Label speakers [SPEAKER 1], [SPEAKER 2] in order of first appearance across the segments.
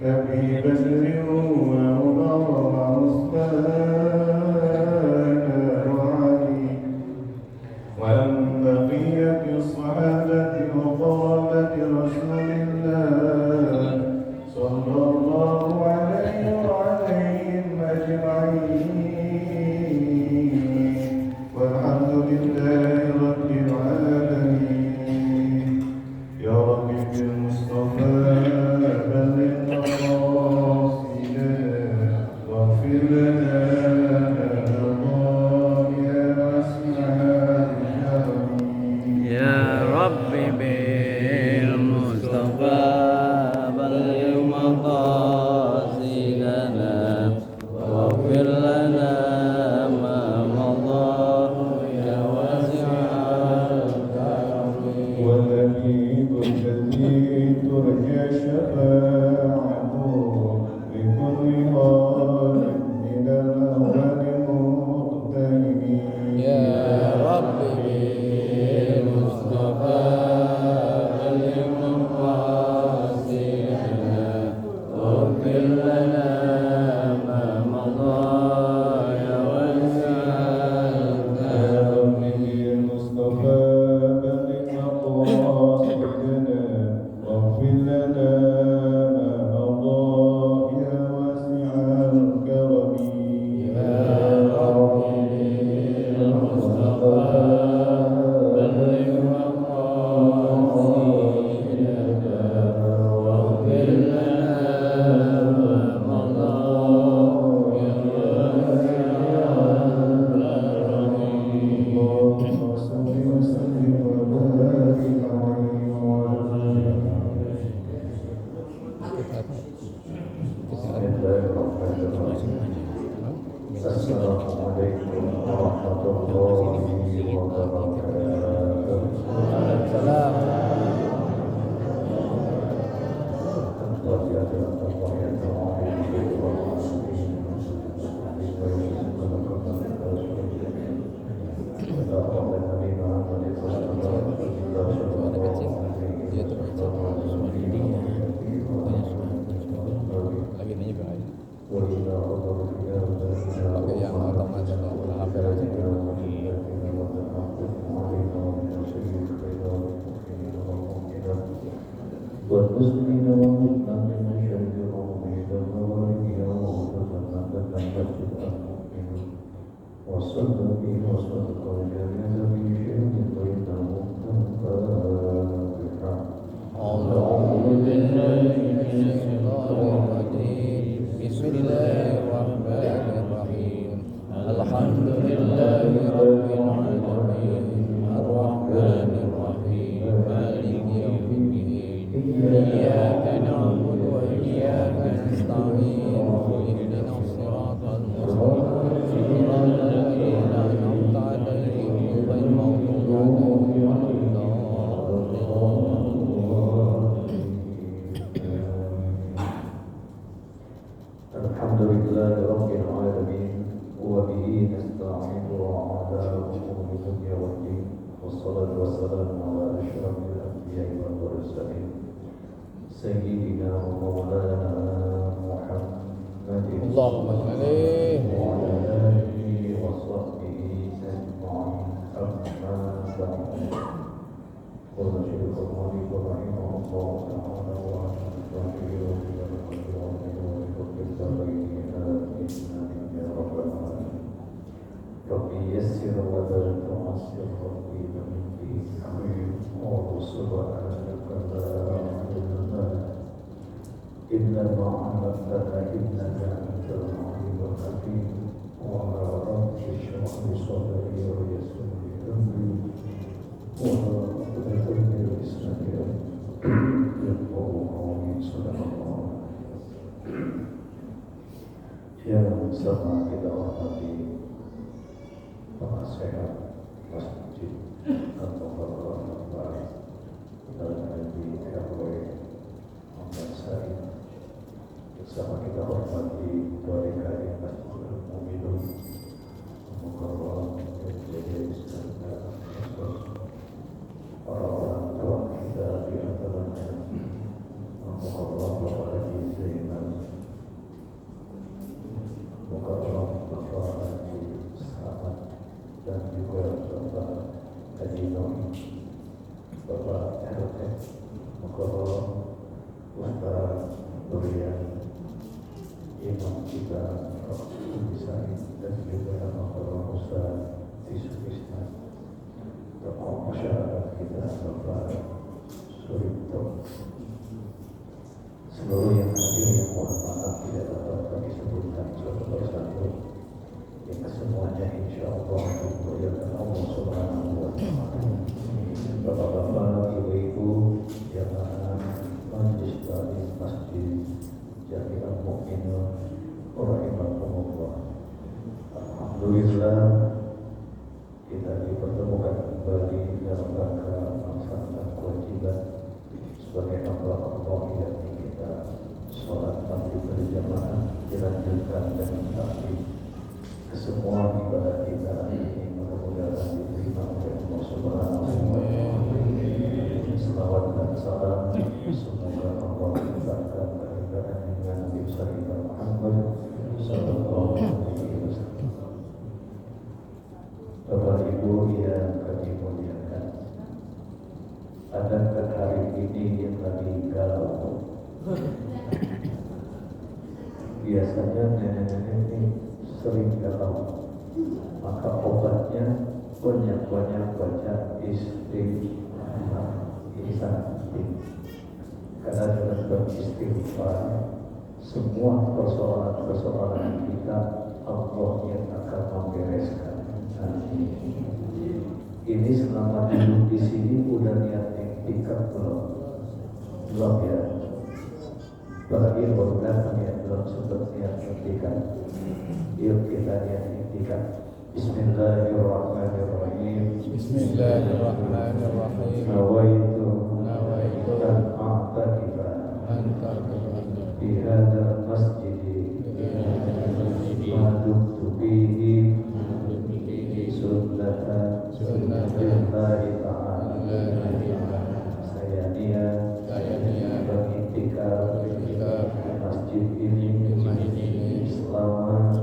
[SPEAKER 1] أبي بكر وعمر وعثمان وعلي وعن بقية الصحابة وقرابة رسول الله صلى الله عليه وعليهم أجمعين والحمد لله رب العالمين. يا رب بالمصطفى بلغ مقاصدنا واغفر لنا
[SPEAKER 2] يا رب بالمصطفى بلغ مقاصدنا واغفر لنا ما مضى يا واسع الكرم.
[SPEAKER 1] والأكيد الذي ترجى شفاعته لكل ظالم من الأهوال المقتربين.
[SPEAKER 2] يا رب بالمصطفى بلغ مقاصدنا واغفر لنا ما مضى يا واسع الكرم.
[SPEAKER 1] المصطفى بلغ مقاصدنا واغفر لنا ما مضى يا واسع الكرم.
[SPEAKER 2] يا رب بالمصطفى بلغ مقاصدنا واغفر لنا ما مضى يا واسع الكرم.
[SPEAKER 1] اللهم صل وسلم وبارك عليه وعلى Assalamualaikum warahmatullahi wabarakatuh.
[SPEAKER 2] Pakai yang otomatis HP langsung.
[SPEAKER 1] والمسلمين والمؤمنين من شرهم ومشتغلهم يوم وتفنن المسجد المؤمن وصلى به وصدق وجاهد في شيء بينهم فاتحة.
[SPEAKER 2] أعوذ بالله من الشيطان الرجيم. بسم الله الرحمن الرحيم. الحمد لله رب العالمين الرحمن الرحيم مالك يوم الدين. إياك نعبد وإياك نستعين. اهدنا الصراط المستقيم صراط الذين أنعمت عليهم غير المغضوب عليهم ولا الضالين.
[SPEAKER 1] الحمد لله رب العالمين وبه نستعين على أمور الدنيا والدين والصلاة والسلام على أشرف الأنبياء والمرسلين سيدنا ومولانا محمد
[SPEAKER 2] اللهم صل عليه
[SPEAKER 1] وعلى آله وصحبه أجمعين. أما بعد قال شيخ المؤلف رحمه الله تعالى وعن ربي يسر ولا تعسر ربي بمنك حميد قال سبحانك لا علم لنا إلا ما علمتنا إنك أنت العليم الحكيم. وعلى رب اشرح لي صدري ويسر لي أمري ولا عقدة من لساني يفقهوا قولي. صدق الله. Yang sama kita hormati penasehat masjid atau bapak-bapak dan haji RW Ahmad Said bersama kita hormati Tuan Kari Masjidul Mu'minun Mukarram dan Jaga Istana para orang tua kita di antaranya Al-Qur'an Ustaz Durian Imam kita Bisari dan juga Al-Qur'an Ustaz Tisukisna tokoh masyarakat kita Bapak Suripto, seluruh yang hadir yang mohon maaf tidak dapat kami sebutkan satu persatu, yang kesemuanya insya Allah dimuliakan Allah Subhanahu wa Ta'ala. Bapak-bapak, ibu-ibu, jamaah Majelis Taklim Masjid Jami'ah Mu'minun Rahimakumullah. Alhamdulillah kita dipertemukan kembali dalam rangka melaksanakan kewajiban sebagai hamba Allah yang kita sholat maghrib berjamaah dilanjutkan dengan takbir. Kesemua ibadah kita ini mudah-mudahan diterima oleh Allah Subhanahu wa Ta'ala. Selawat dan salam semoga Allah limpahkan keberkahan dengan Nabi kita Muhammad sallallahu alaihi wasallam. Bapak Ibu yang kami muliakan, adakah hari ini yang lagi galau? Biasanya nenek-nenek ini sering galau, maka obatnya banyak-banyak baca istighfar. Ini sangat penting, karena dengan beristighfar semua persoalan-persoalan kita Allah yang akan membereskan. Ini selama duduk di sini udah niat iktikaf belum ya? Apalagi baru datang ya, belum sempat niat iktikaf. Yuk kita niat iktikaf. Bismillahirrahmanirrahim.
[SPEAKER 2] Bismillahirrahmanirrahim.
[SPEAKER 1] Nawaitu
[SPEAKER 2] dan
[SPEAKER 1] a'takifa di hadzal masjid ma dumtu fihi sunnatan lillahi ta'ala. Saya niat beriktikaf di masjid ini selama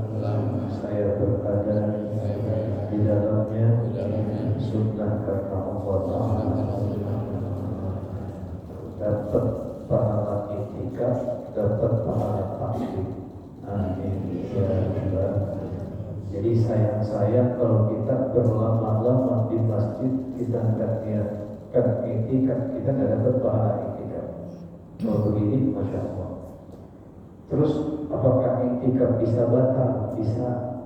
[SPEAKER 1] saya berada di dalamnya sunnah karena Allah Ta'ala. Dapat pahala iktikaf, dapat pahala takbir. Amin ya Allah. Jadi sayang-sayang kalau kita berlama-lama di masjid kita nggak niatkan iktikaf, kita nggak dapat pahala iktikaf. Kalau begini, masya Allah. Terus apakah iktikaf bisa batal? Bisa.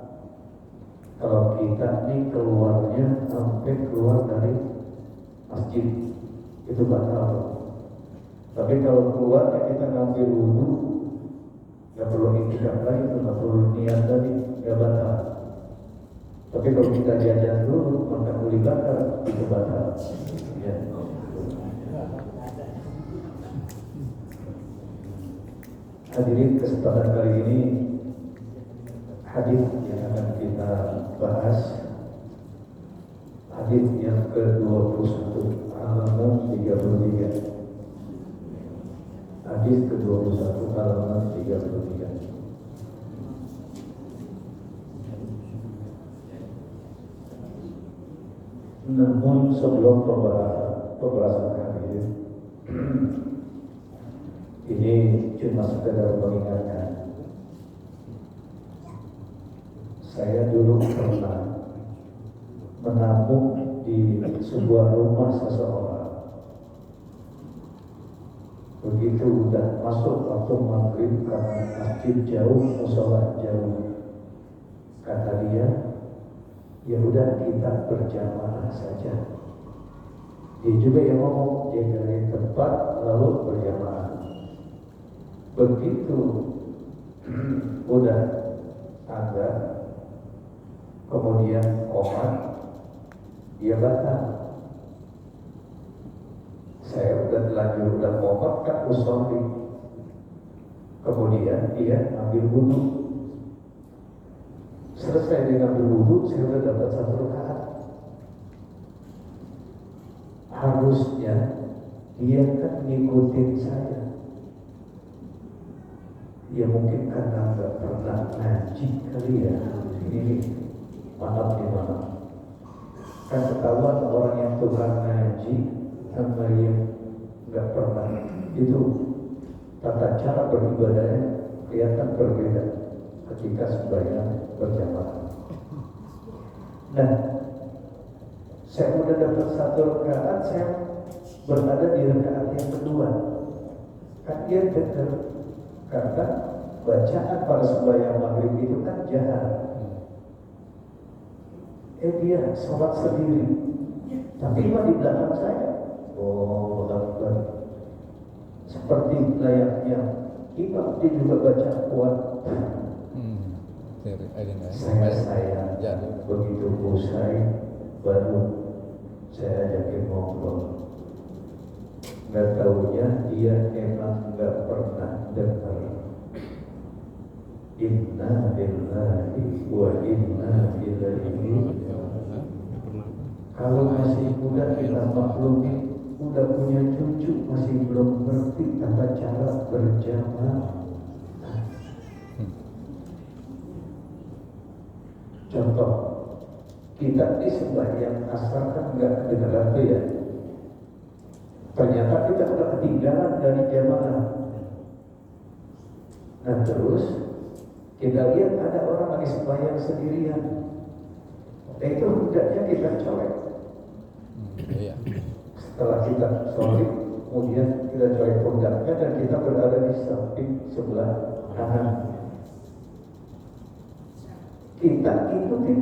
[SPEAKER 1] Kalau kita nih keluarnya sampai keluar dari masjid itu batal. Tapi kalau keluarnya kita ngambil wudhu, nggak perlu iktikaf lagi, nggak perlu niat lagi, nggak batal. Tapi kalau kita jajan dulu, makan uli bakar, itu batal. Ya. Hadirin, kesempatan kali ini hadis yang akan kita bahas, hadis yang ke-21 halaman 33. Hadis ke-21 halaman 33. Namun sebelum pembahasan kali ini cuma sekedar mengingatkan. Saya dulu pernah menampung di sebuah rumah seseorang. Begitu udah masuk waktu maghrib karena masjid jauh, musola jauh, kata dia, ya udah kita berjamaah saja. Dia juga yang ngomong, dia dari tempat lalu berjamaah. Begitu udah ada, kemudian komat, dia batal. Saya udah telanjur, udah komat kan usolli. Kemudian dia ambil wudhu. Selesai dia ambil wudhu, saya udah dapat 1 rakaat. Harusnya dia kan ngikutin saya. Ya mungkin karena nggak pernah ngaji kali ya. Ini maaf ya maaf. Kan ketahuan orang yang tukang ngaji sama yang nggak pernah itu tata cara beribadahnya kelihatan berbeda ketika sembahyang berjamaah. Nah, saya udah dapat 1 rakaat, saya berada di rakaat yang kedua. Kan dia dengar, karena bacaan pada sembahyang maghrib itu kan jahat. Dia sholat sendiri, tapi imam di belakang saya. Oh, Akbar. Seperti layaknya imam dia juga baca kuat. Saya begitu usai baru saya ajakin ngobrol. Nggak taunya dia emang nggak pernah dengar inna lillahi wa inna ilaihi. Kalau masih muda kita maklumi, udah punya cucu masih belum ngerti tata cara berjamaah. Contoh, kita di sembahyang asar kan nggak kedengaran tuh ya. Ternyata kita udah ketinggalan dari jamaah. Nah terus kita lihat ada orang lagi sembahyang sendirian. Nah itu hendaknya kita colek. Setelah kita sholat, kemudian kita colek pundaknya dan kita berada di samping sebelah kanan. Kita ikuti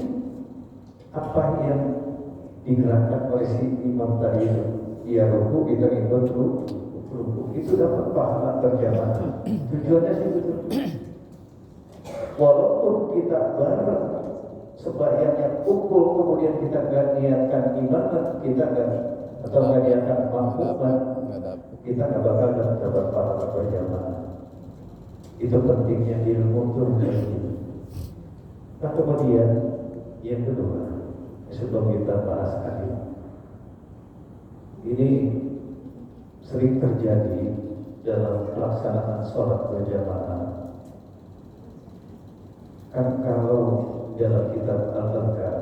[SPEAKER 1] apa yang digerakkan oleh si imam tadi itu. Dia ruku, kita ikut ruku. Itu dapat pahala berjamaah. Tujuannya sih itu. Walaupun kita bareng sembahyangnya kumpul, kemudian kita gak niatkan ibadah, kita gak atau gak niatkan makmuman, kita gak bakal dapat pahala berjamaah. Itu pentingnya ilmu tuh. Nah kemudian yang kedua, sebelum kita bahas tadi, ini sering terjadi dalam pelaksanaan sholat berjamaah. Kan kalau dalam kitab Al-Adhkar,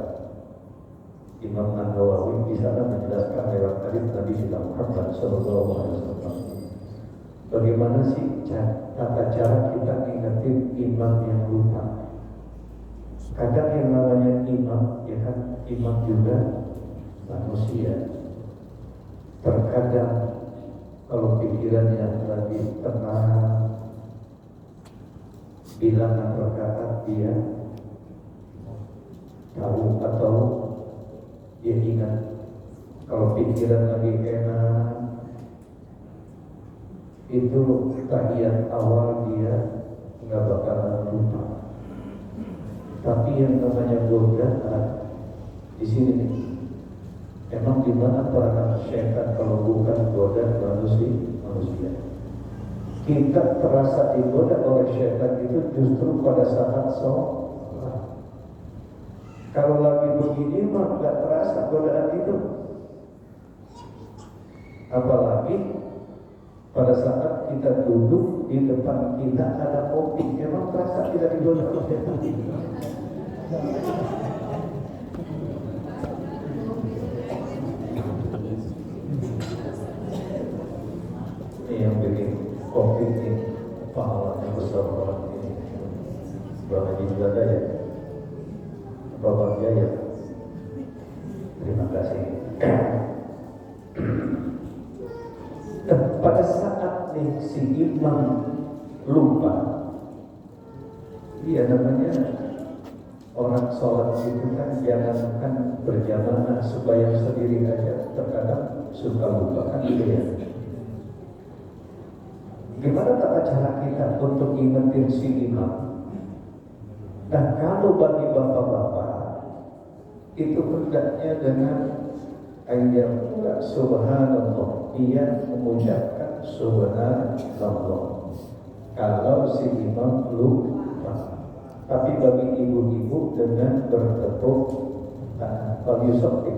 [SPEAKER 1] Imam An-Nawawi di sana menjelaskan lewat hadis Nabi kita Muhammad SAW. Bagaimana sih tata cara kita ingetin imam yang lupa? Kadang yang namanya imam, ya kan, imam juga manusia. Terkadang kalau pikirannya lagi tenang, bilangan rakaat dia tahu atau dia ingat. Kalau pikiran lagi enak, itu tahiyat awal dia nggak bakalan lupa. Tapi yang namanya godaan di sini nih, emang di mana peranan syaitan kalau bukan godaan manusia? Kita terasa digoda oleh syaitan itu justru pada saat sholat. Kalau lagi begini mah nggak terasa godaan itu. Apalagi pada saat kita duduk di depan kita ada kopi, emang terasa tidak digoda oleh syaitan. Ini yang bikin kopi ini pahalanya besar banget ini. Bapak juga ada ya, Bapak Jaya. Terima kasih. Dan pada saat nih si imam lupa, dia namanya orang sholat itu kan jangankan berjamaah supaya sendiri aja terkadang suka lupa kan gitu ya. Gimana tata cara kita untuk ingetin si imam? Dan kalau bagi bapak-bapak itu hendaknya dengan ayat subhanallah, dia mengucapkan subhanallah kalau si imam lupa. Tapi bagi ibu-ibu dengan bertepuk tangan, bagi sopik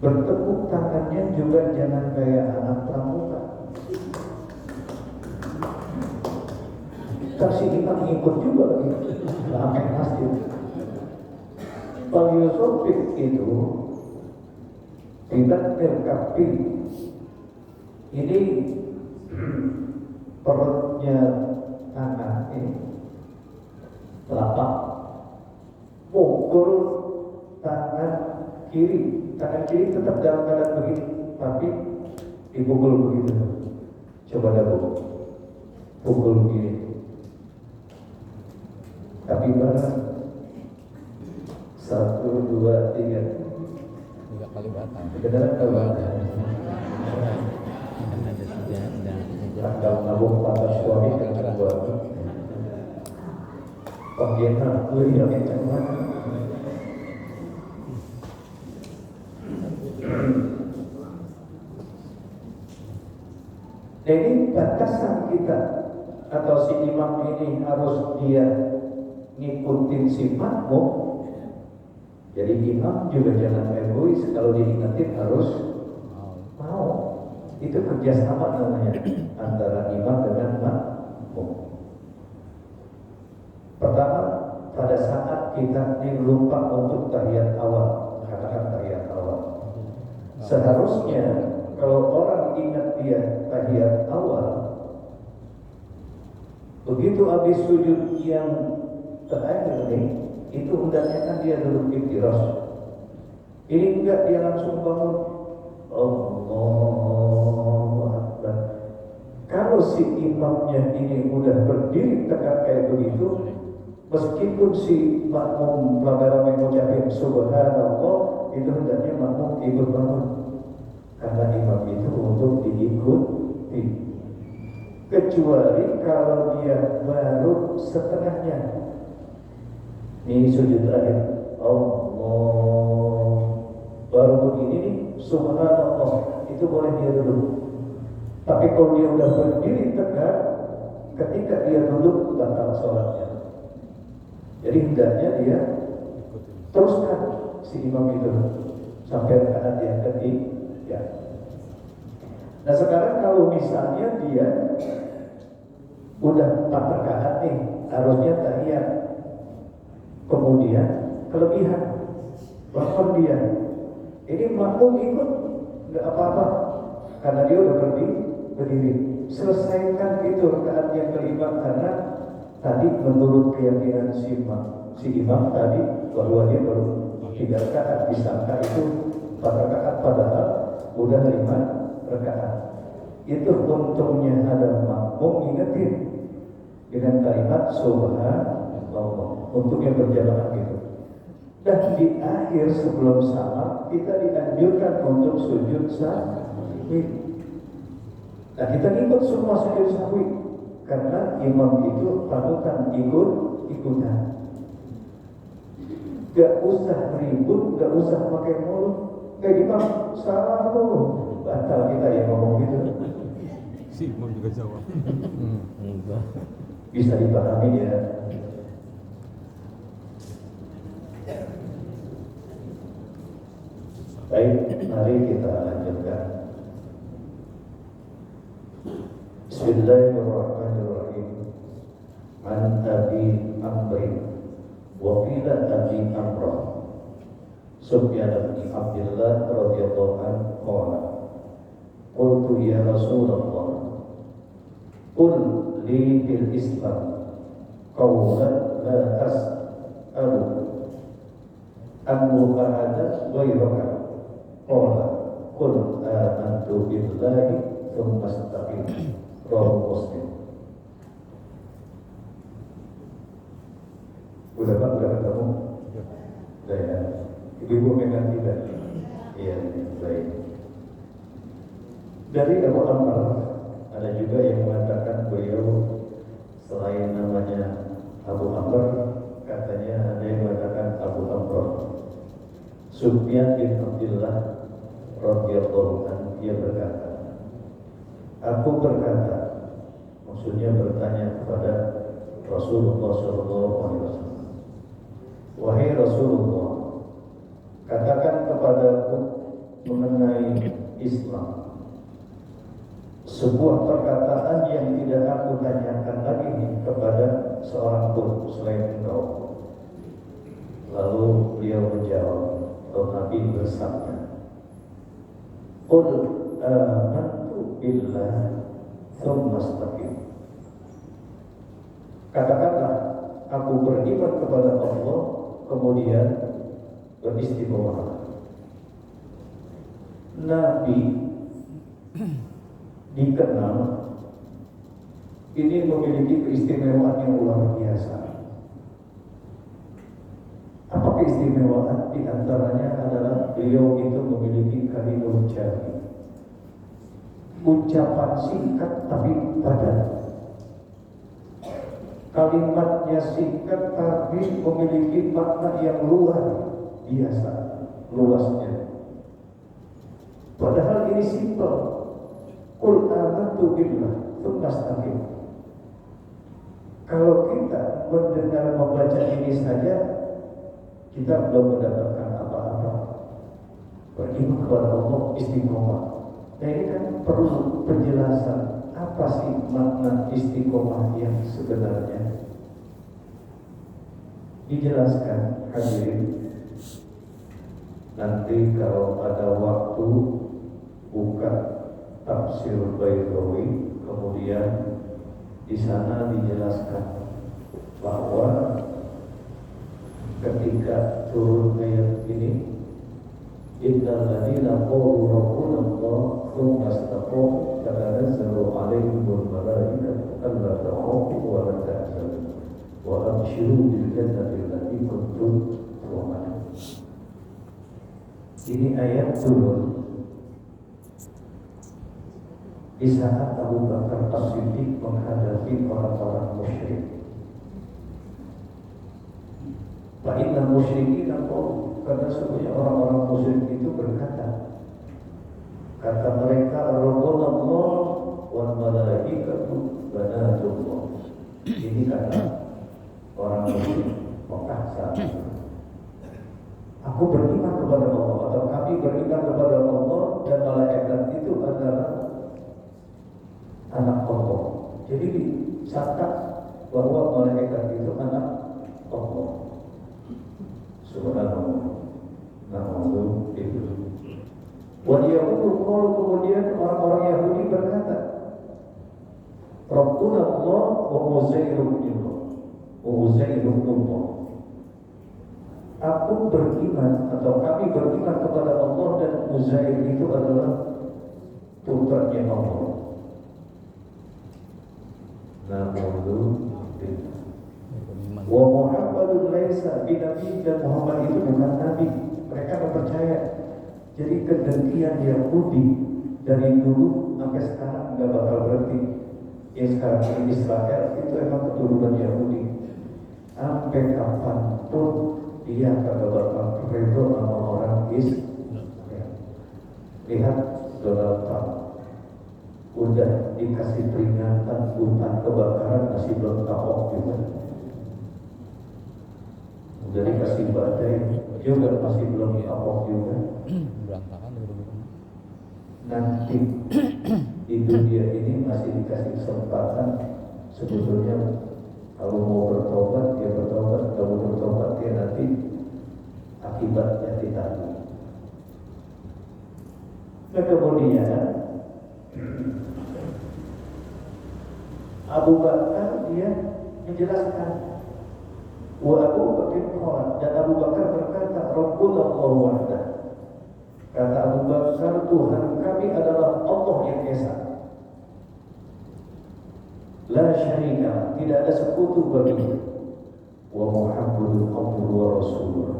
[SPEAKER 1] bertepuk tangannya juga jangan kayak anak pramuka. Kasih imam ikut juga lagi, ramai masjid. Bagi sopik itu tidak melengkapi Ini perutnya tangan ini telapak, pukul tangan kiri tetap dalam keadaan begini, tapi dipukul begitu. Coba dulu pukul begini, tapi bareng 1, 2, 3
[SPEAKER 2] kali batang.
[SPEAKER 1] kedengaran kalau tanggal nabung pada suami dan kedua panggilan kuliah yang mana. Jadi batasan kita atau si imam ini harus dia ngikutin si makmum. Jadi imam juga jangan egois, kalau diingetin harus mau. Itu kerjasama namanya antara imam dengan makmum. Pertama, pada saat kita lupa untuk tahiyat awal, katakan tahiyat awal. Seharusnya kalau orang ingat dia tahiyat awal, begitu habis sujud yang terakhir ini, itu hendaknya kan dia duduk iftiras. Ini enggak, dia langsung bangun. Allahu Akbar. Kalau si imamnya ini udah berdiri tegak kayak begitu, meskipun si makmum ramai-ramai mengucapkan subhanallah, itu hendaknya makmum ikut bangun. Karena imam itu untuk diikuti. Kecuali kalau dia baru setengahnya. Ini sujud terakhir, Allah baru begini nih, subhanallah, itu boleh dia duduk. Tapi kalau dia udah berdiri tegak, ketika dia duduk batal sholatnya. Jadi hendaknya dia teruskan si imam itu sampai rakaat yang ketiga. Nah sekarang kalau misalnya dia udah 4 rakaat nih, harusnya tahiyat, kemudian kelebihan bahkan dia ini makmum ikut nggak apa-apa karena dia udah berdiri. Selesaikan itu rakaat yang kelima, karena tadi menurut keyakinan si imam tadi bahwa dia baru 3 rakaat, disangka itu 4 rakaat padahal udah 5 rakaat. Itu untungnya ada makmum ingetin dengan kalimat subhanallah untuk yang berjamaah gitu. Dan di akhir sebelum salam kita dianjurkan untuk sujud sahwi. Nah kita ikut semua sujud sahwi karena imam itu panutan ikutan. Gak usah ribut, gak usah pakai mulut. Imam salah tuh, batal kita yang ngomong gitu.
[SPEAKER 3] Si imam juga jawab.
[SPEAKER 1] Bisa dipahami ya. Baik, mari kita lanjutkan. Bismillahirrahmanirrahim. An Abi Amr wa qila Abi Amr Sufyan bin Abdullah radhiyallahu anhu qala qultu ya Rasulullah qul li bil Islam qawlan la as'alu an mu'ahada ghayraka. Qala qul amantu billahi tsumma istaqim. Rawahu Muslim. Udah ketemu? Udah ya. Ibu megang tidak? Iya, baik. Dari Abu Amr ada juga yang mengatakan beliau selain namanya Abu Amr, katanya ada yang mengatakan Abu Amr. Sufyan bin Abdullah radhiyallahu anhu, dia berkata, aku berkata, maksudnya bertanya kepada Rasulullah SAW, wahai Rasulullah, katakan kepadaku mengenai Islam sebuah perkataan yang tidak aku tanyakan lagi kepada seorang pun selain engkau. Lalu beliau menjawab, atau Nabi bersabda, qul amantu billah tsumma istaqim. Katakanlah, aku beriman kepada Allah, kemudian beristiqomah. Nabi dikenal ini memiliki keistimewaan yang luar biasa. Apa keistimewaan? Di antaranya adalah beliau itu memiliki kalimul jami, ucapan singkat tapi padat. Kalimatnya singkat tapi memiliki makna yang luar biasa luasnya. Padahal ini simpel. Qul amantu billah tsumma istaqim. Kalau kita mendengar membaca ini saja, kita belum mendapatkan apa-apa. Beriman kepada Allah, istiqomah. Nah ini kan perlu penjelasan. Apa sih makna istiqomah yang sebenarnya? Dijelaskan hadirin. Nanti kalau ada waktu buka tafsir Baydawi, kemudian di sana dijelaskan bahwa ketika turun ayat ini, innal ladzina qalu rabbuna Allah tsumma istaqamu tatanazzalu 'alaihimul malaikatu alla takhafu wa la tahzanu wa abshiru bil jannati allati kuntum tu'adun. Ini ayat turun di saat Abu Bakar As-Siddiq menghadapi orang-orang musyrik. Fa'inna musyrikin qalu, karena sebenarnya orang-orang musyrik itu berkata, kata mereka, Rabbuna Allah wal malaikatu banatullah. Ini kata orang musyrik Mekah saat itu. Aku beriman kepada Allah, atau kami beriman kepada Allah dan malaikat itu adalah anak Allah. Jadi disangka bahwa malaikat itu anak Allah. Subhanallah. Na'udzu billah. Wa yaqulu qalu, kemudian orang-orang Yahudi berkata, Rabbuna Allah wa Uzairun billah. Wa Uzairun billah. Aku beriman atau kami beriman kepada Allah dan Uzair itu adalah putranya Allah. Na'udzu billah. Wa Muhammadun laisa binabi, dan Muhammad itu bukan nabi. Mereka percaya. Jadi kedengkian Yahudi dari dulu sampai sekarang nggak bakal berhenti. Yang sekarang ini Israel itu emang keturunan Yahudi. Sampai kapanpun dia nggak bakal redho sama orang Israel. Lihat Donald Trump, udah dikasih peringatan hutan kebakaran masih belum kapok juga. Udah dikasih badai juga masih belum kapok juga.
[SPEAKER 2] Berantakan
[SPEAKER 1] Nanti di dunia ini masih dikasih kesempatan. Sebetulnya kalau mau bertobat dia bertobat, kalau mau bertobat dia nanti akibatnya ditanggung. Nah, kemudian Abu Bakar dia menjelaskan, wa Abu Bakar qala, dan Abu Bakar berkata, Rabbuna Allah wahdah. Kata Abu Bakar, Tuhan kami adalah Allah yang esa, la syarika, tidak ada sekutu baginya. Wa Muhammadun abduhu wa rasuluh.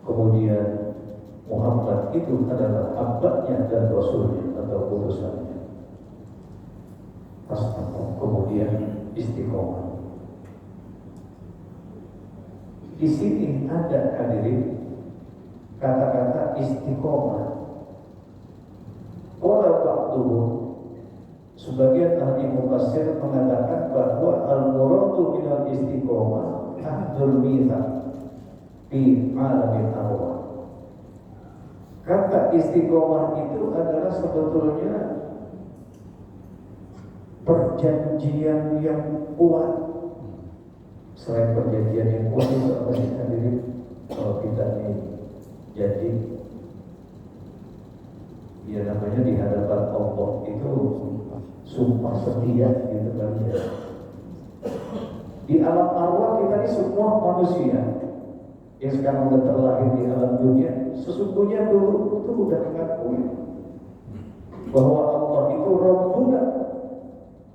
[SPEAKER 1] Kemudian Muhammad itu adalah hambanya dan rasulnya atau utusannya. Kemudian istiqomah. Di sini ada hadirin kata-kata istiqomah. Qala ba'duhum, sebagian ahli mufassir mengatakan bahwa al-muradu minal istiqomah ahdul mithaq fi alamin arwah. Kata istiqomah itu adalah sebetulnya perjanjian yang kuat. Selain perjanjian yang kuat itu apa sih hadirin? Kalau kita ini jadi Ya namanya di hadapan Allah itu sumpah setia gitu kan ya. Di alam arwah kita ini semua manusia yang sekarang sudah terlahir di alam dunia, sesungguhnya dulu itu sudah mengakui bahwa Allah itu Rabbuna,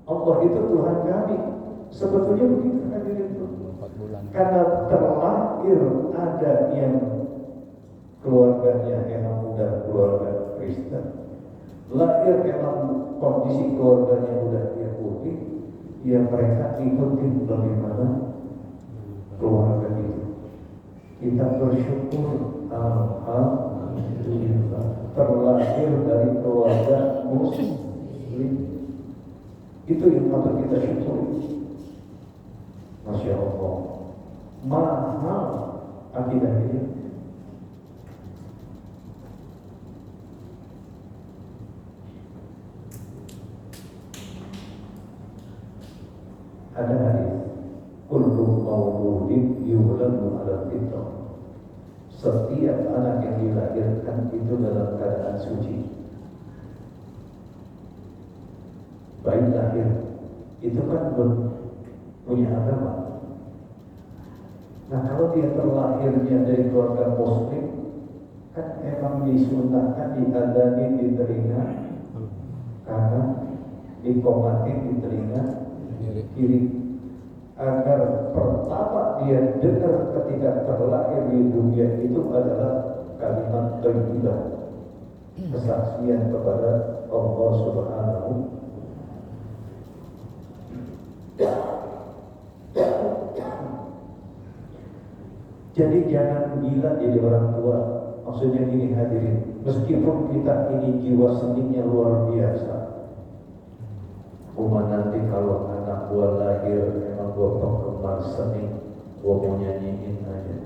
[SPEAKER 1] Allah itu Tuhan kami. Sebetulnya begitu hadirin itu.
[SPEAKER 2] 4 bulan.
[SPEAKER 1] Karena terlahir ada yang keluarganya emang udah keluarga Kristen, lahir emang kondisi keluarganya udah Yahudi, ya mereka ikutin bagaimana keluarga itu. Kita bersyukur alhamdulillah terlahir dari keluarga Muslim. Itu yang patut kita syukuri. Masya Allah, mahal akidah ini. Ada hadis, kullu mauludin yuladu ala fitrah. Setiap anak yang dilahirkan itu dalam keadaan suci. Bayi lahir itu kan punya agama. Nah kalau dia terlahirnya dari keluarga Muslim, kan emang disunahkan diadani di telinga kanan, dikomatin di telinga kiri, agar pertama dia dengar ketika terlahir di dunia itu adalah kalimat tauhid, kesaksian kepada Allah Subhanahu. Jadi jangan gila jadi orang tua. Maksudnya ini hadirin, meskipun kita ini jiwa seninya luar biasa, nanti kalau anak gua lahir emang gua penggemar seni, gua mau nyanyiin aja.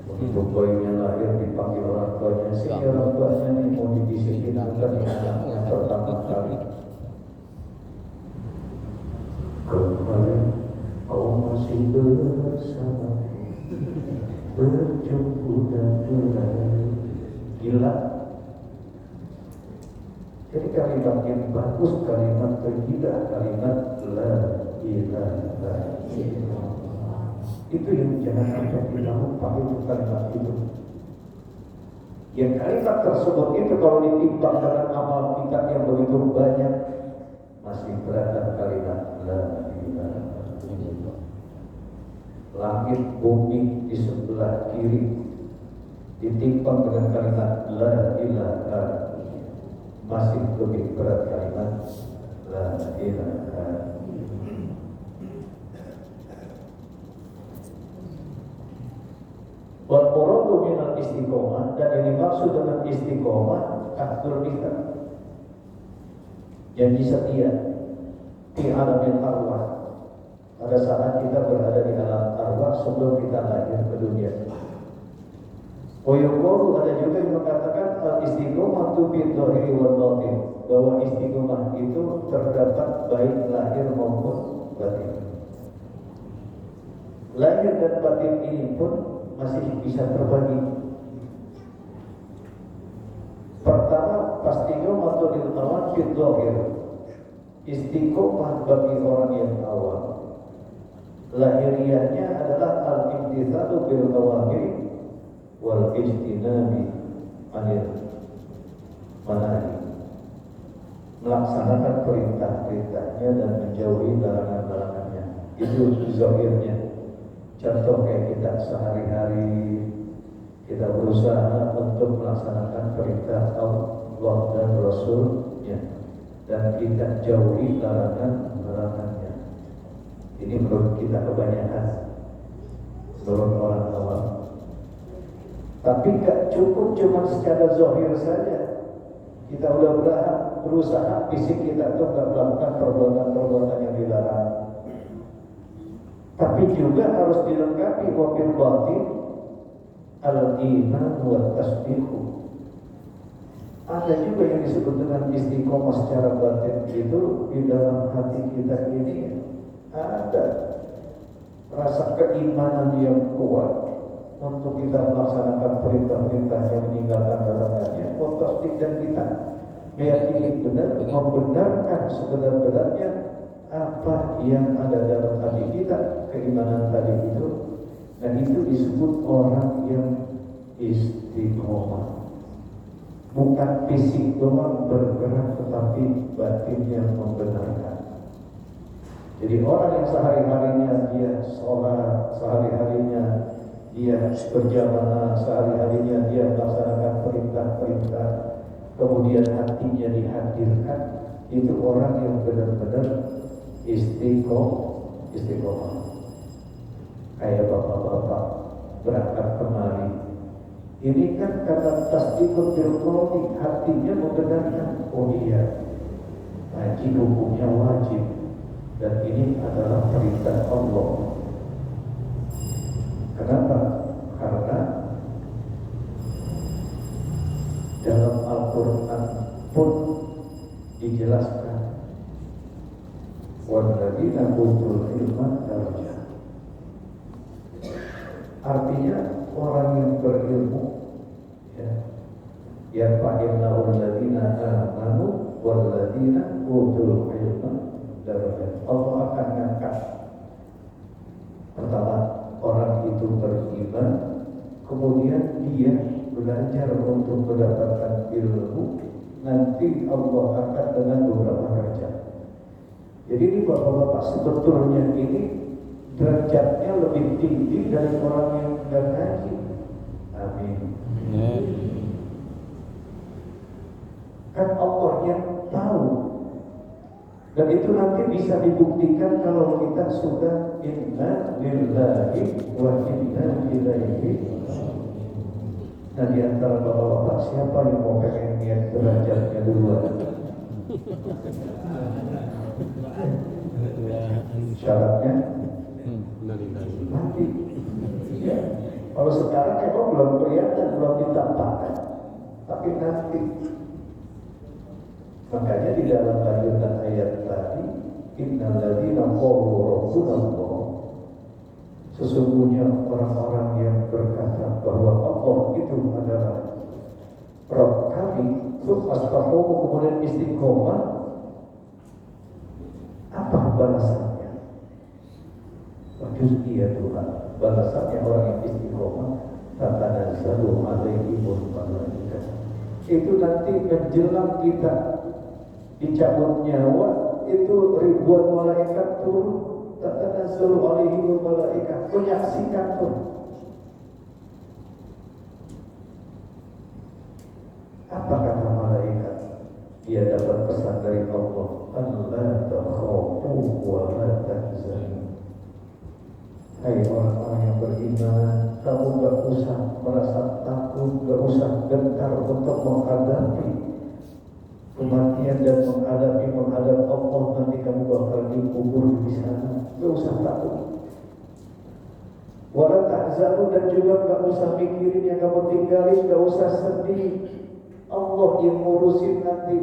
[SPEAKER 1] Untuk bayinya lahir dipanggil orang tuanya, si orang tuanya nih mau dibisikin bukan yang pertama kali. Kemarin kau masih bersama, berjumpa dan berlari. Gila. Jadi kalimat yang bagus, kalimat terjidah, kalimat la ilaha illallah. Itu yang jangan sampai kita lupa, itu kalimat itu. Yang kalimat tersebut itu kalau ditimbang dengan amal kita yang begitu banyak, masih berada kalimat la ilaha illallah. Langit bumi di sebelah kiri ditimbang dengan kalimat la ilaha, masih lebih berat kalimat la ilaha. Wal muradu minal istiqomah, dan yang dimaksud dengan istiqomah ahdul kita, janji setia di alam arwah. Pada saat kita berada di alam arwah sebelum kita lahir ke dunia. Oyokolu ada juga yang mengatakan al-istiqomah tu bidhahiri wal batin, bahwa istiqomah itu terdapat baik lahir maupun batin. Lahir dan batin ini pun masih bisa terbagi. Pertama, istiqomah tu lil awam bidhahir, istiqomah bagi orang yang awam. Lahiriahnya adalah al-imtithalu bil awamir wal ijtinabi anil manahi, melaksanakan perintah-perintahnya dan menjauhi larangan-larangannya. Itu zahirnya. Contoh kayak kita sehari-hari kita berusaha untuk melaksanakan perintah Allah dan Rasulnya, dan kita jauhi larangan-larangannya. Ini menurut kita kebanyakan, menurut orang awam. Tapi gak cukup cuma secara zahir saja. Kita udah berusaha fisik kita tuh gak melakukan perbuatan-perbuatan yang dilarang. Tapi juga harus dilengkapi wabil batin al-iman wa tasdiqu. Ada juga yang disebut dengan istiqomah secara batin, itu di dalam hati kita ini ada rasa keimanan yang kuat, untuk kita melaksanakan perintah-perintahnya, meninggalkan larangannya, dan kita meyakini benar, membenarkan sebenar-benarnya apa yang ada dalam hati kita, keimanan tadi itu, dan itu disebut orang yang istiqomah. Bukan fisik doang bergerak, tetapi batinnya membenarkan. Jadi orang yang sehari-harinya dia sholat, sehari-harinya dia berjamaah, sehari-harinya dia melaksanakan perintah-perintah, kemudian hatinya dihadirkan, itu orang yang benar-benar istiqomah. Kayak bapak-bapak berangkat kemari, ini kan kata tasdiqul bil qalbi, hatinya membenarkan, oh iya, haji hukumnya wajib dan ini adalah perintah Allah. Kenapa? Karena dalam Al-Quran pun dijelaskan, walladzina utul ilma darajat. Artinya orang yang berilmu, ya fa'illahu alladzina amanu walladzina utul ilma darajat. Allah akan mengangkat pertama orang itu beriman, kemudian dia belajar untuk mendapatkan ilmu, nanti Allah angkat dengan beberapa derajat. Jadi ini bapak-bapak, sebetulnya ini derajatnya lebih tinggi dari orang yang tidak ngaji. Amin. Kan Allah yang tahu, dan itu nanti bisa dibuktikan kalau kita sudah inna lillahi wa inna ilaihi. Nah, di antara bapak-bapak siapa yang mau pengen niat derajatnya duluan? Syaratnya mati. Ya. Kalau sekarang emang belum kelihatan, belum ditampakkan, tapi nanti. Makanya di dalam lanjutan ayat tadi, innal ladzina qalu rabbuna Allah, sesungguhnya orang-orang yang berkata bahwa Allah itu adalah Rabb kami, tsumastaqamu, kemudian istiqomah, apa balasannya? Wajus dia Tuhan, balasannya orang yang istiqomah, tatanazzalu alaihimul malaikah. Itu nanti menjelang kita dicabut nyawa, itu ribuan malaikat turun, tatanazzalu alaihimul malaikah, menyaksikan tuh. Apa kata malaikat? Dia dapat pesan dari Allah, Allah takhafu wa la tahzanu. Hai orang-orang yang beriman, kamu gak usah merasa takut, gak usah gentar untuk menghadapi kematian dan menghadap Allah. Nanti kamu bakal dikubur di sana, gak usah takut. Wala tahzanu, dan juga gak usah mikirin yang kamu tinggalin, gak usah sedih. Allah yang ngurusin nanti.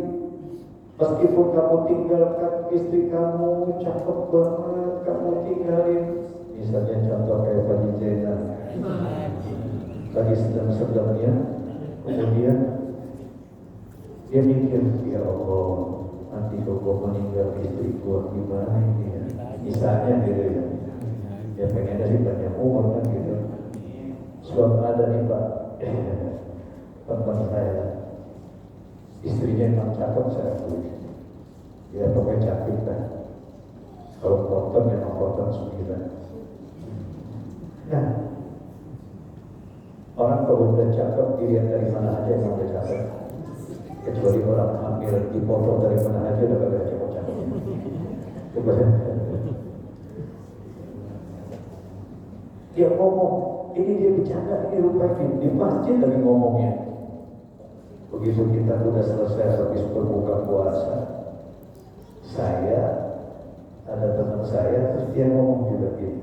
[SPEAKER 1] Meskipun kamu tinggalkan istri kamu, cakep banget, kamu tinggalin. Misalnya contoh kayak Pak Zainal, lagi sedang-sedangnya, kemudian dia mikir, ya Allah, nanti kalau gue meninggal istri gue gimana ini ya? Misalnya gitu ya. Ya pengen dari banyak umur kan gitu. Suatu ada nih Pak, teman saya, istrinya memang cakep, saya akui. Ya pokoknya cantik kan. Kalau potong memang potong 9. Nah, orang kalau udah cakep dilihat dari mana aja emang udah cakep. Kecuali orang hamil dipotong dari mana aja udah kagak cakep. Coba ya. Dia ngomong, ini dia bercanda, ini rupanya di masjid lagi ngomongnya. Begitu kita sudah selesai habis berbuka puasa, saya ada teman saya, terus dia ngomong juga gini,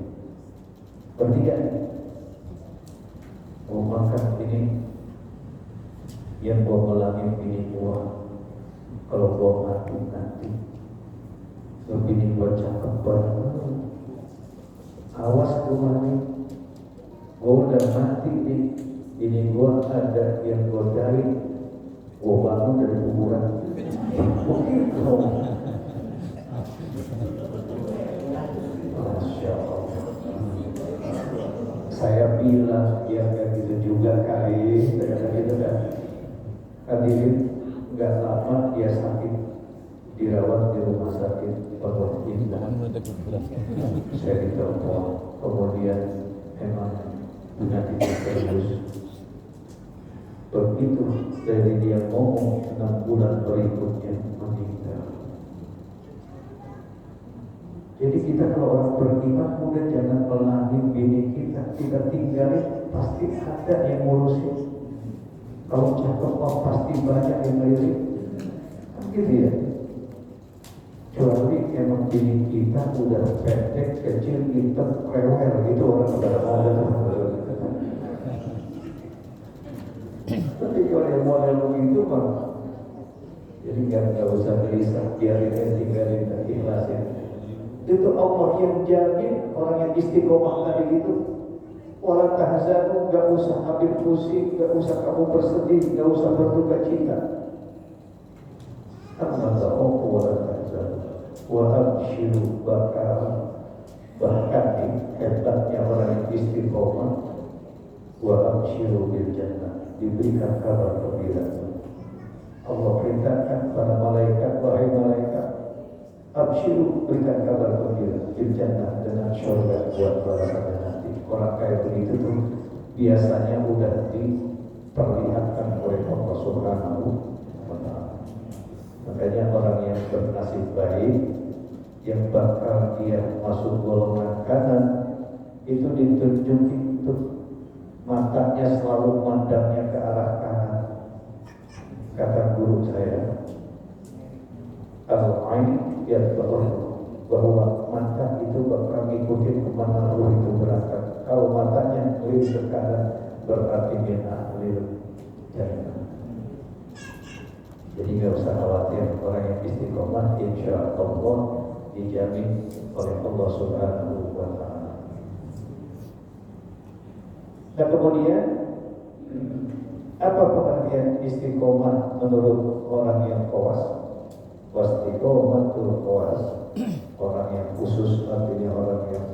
[SPEAKER 1] bertiga mau makan ini yang gua melangin bini gua, kalau gua mati nanti bini gua cakep banget, awas gua mati, gua udah mati nih, ini gua ada yang godain, gua bangun dari kuburan. Begitu. Masya Allah. Saya bilang ya kayak gitu juga kali, ternyata gitu kan. Hadirin, nggak lama dia sakit, dirawat di rumah sakit Pondok Indah. Saya ditelepon, kemudian memang penyakit serius. Begitu dari dia ngomong 6 bulan berikutnya meninggal. Jadi kita kalau orang beriman udah jangan melangin bini kita tinggalin, pasti ada yang ngurusin. Kalau cakep pasti banyak yang ngelirik. Kan gitu ya. Kecuali emang bini kita udah pendek, kecil, hitam, rewel gitu orang udah ada. Tapi kalau yang model begitu mah, jadi nggak usah gelisah, biarin aja, tinggalin, ikhlasin. Itu Allah yang jamin orang yang istiqomah tadi itu. Orang tahzanu, nggak usah ambil pusing, nggak usah kamu bersedih, nggak usah berduka cita. Amma ta'ofu wa tahzanu wa abshiru bahkan hebatnya orang yang istiqomah, wa abshiru bil jannah, diberikan kabar gembira. Allah perintahkan pada malaikat, wahai malaikat, abshiru, berikan kabar gembira bil jannah, dengan syurga buat para nanti. Orang kayak begitu tuh biasanya udah diperlihatkan oleh Allah Subhanahu wa Ta'ala. Makanya orang yang bernasib baik, yang bakal dia masuk golongan kanan, itu ditunjukin tuh matanya selalu mandangnya ke arah kanan. Kata guru saya, al-ain yatba'u, bahwa mata itu bakal ngikutin kemana ruh itu berangkat. Kalau matanya ngelirik ke kanan, berarti min ahlil jannah. Jadi nggak usah khawatir, orang yang istiqomah insya Allah dijamin oleh Allah Subhanahu wa Ta'ala. Dan kemudian apa pengertian istiqomah menurut orang yang qawas? Wastiqomatul qawas, orang yang khusus, artinya orang yang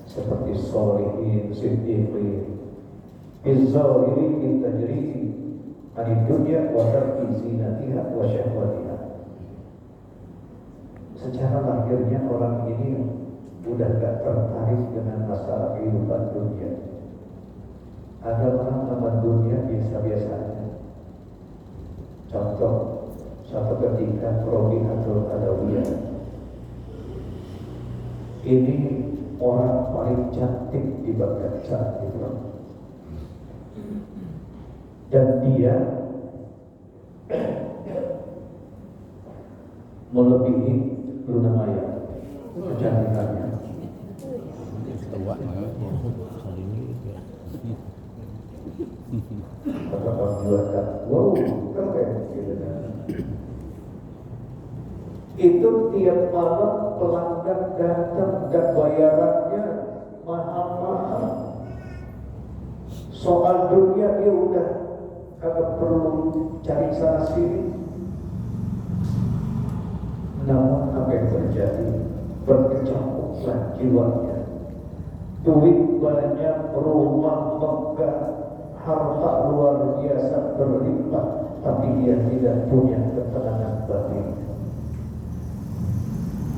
[SPEAKER 1] seperti sholihin, siddiqin, bizzahiri tajrihi anid dunya wa tarki zinatiha wa syahwatiha. Secara lahirnya orang ini udah gak tertarik dengan masalah kehidupan dunia. Ada orang sama dunia biasa-biasa aja. Contoh, satu ketika Robihatul Adawiyah, ini orang paling cantik di Baghdad saat itu, dan dia melebihi Luna Maya kecantikannya. Kata orang jualan, wow, keren gitu kan. Itu tiap malam pelanggan datang dan bayarannya mahal-mahal. Soal dunia dia udah kagak perlu cari sana sini. Namun apa yang terjadi? Berkecamuklah jiwanya. Duit banyak, rumah megah, harta luar biasa berlimpah, tapi dia tidak punya ketenangan batin.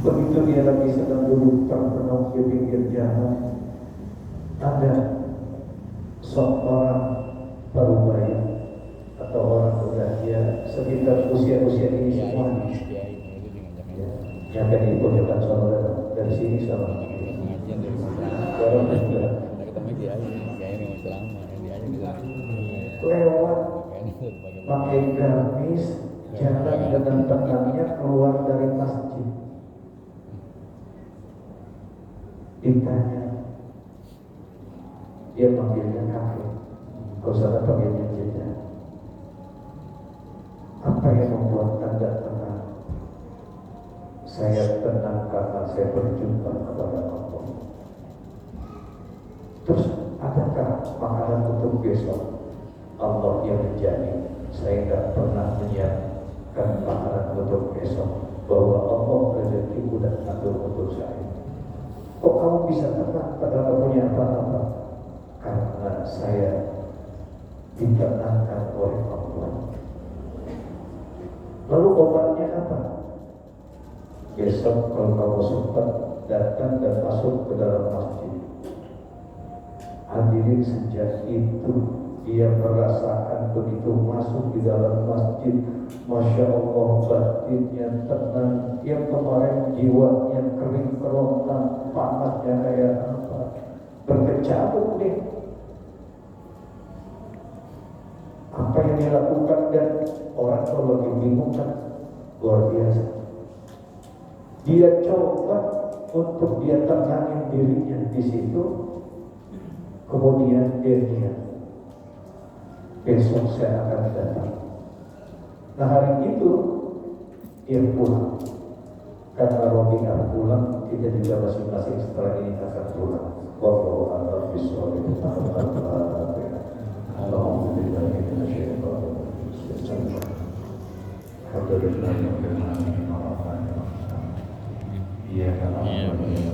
[SPEAKER 1] Begitu dia lagi sedang duduk termenung di pinggir jalan, ada seorang parubaya atau orang muda, ya sekitar usia-usia ini semua, yang akan dipojokan saudara dari sini sama orang muda lewat pakai gamis, jalan dengan tangannya keluar dari masjid. Ditanya, dia panggilnya kakek, kau salah panggilnya jejak. Apa yang membuat Anda tenang? Saya tenang karena saya berjumpa kepada Allah. Terus adakah apakah makanan untuk besok? Allah yang menjamin. Saya tidak pernah menyiapkan makanan untuk besok, bahwa Allah rezeki udah atur untuk saya. Kok kamu bisa tenang padahal kamu punya apa-apa? Karena saya ditenangkan oleh Allah. Lalu obatnya apa? Besok kalau kamu sempat datang dan masuk ke dalam masjid, hadirin sejak itu dia merasakan begitu masuk di dalam masjid, Masya Allah batinnya tenang. Yang kemarin jiwanya kering kerontang, panasnya kayak apa, berkecamuk nih. Apa yang dia lakukan, dan orang kalau lagi bingung kan luar biasa. Dia coba untuk dia tenangin dirinya di situ, kemudian dia lihat besok saya akan datang. Nah hari itu dia pulang. Karena Robi akan pulang, kita juga masing-masing setelah ini akan pulang. Wallahu a'lam bishawab. Alhamdulillah.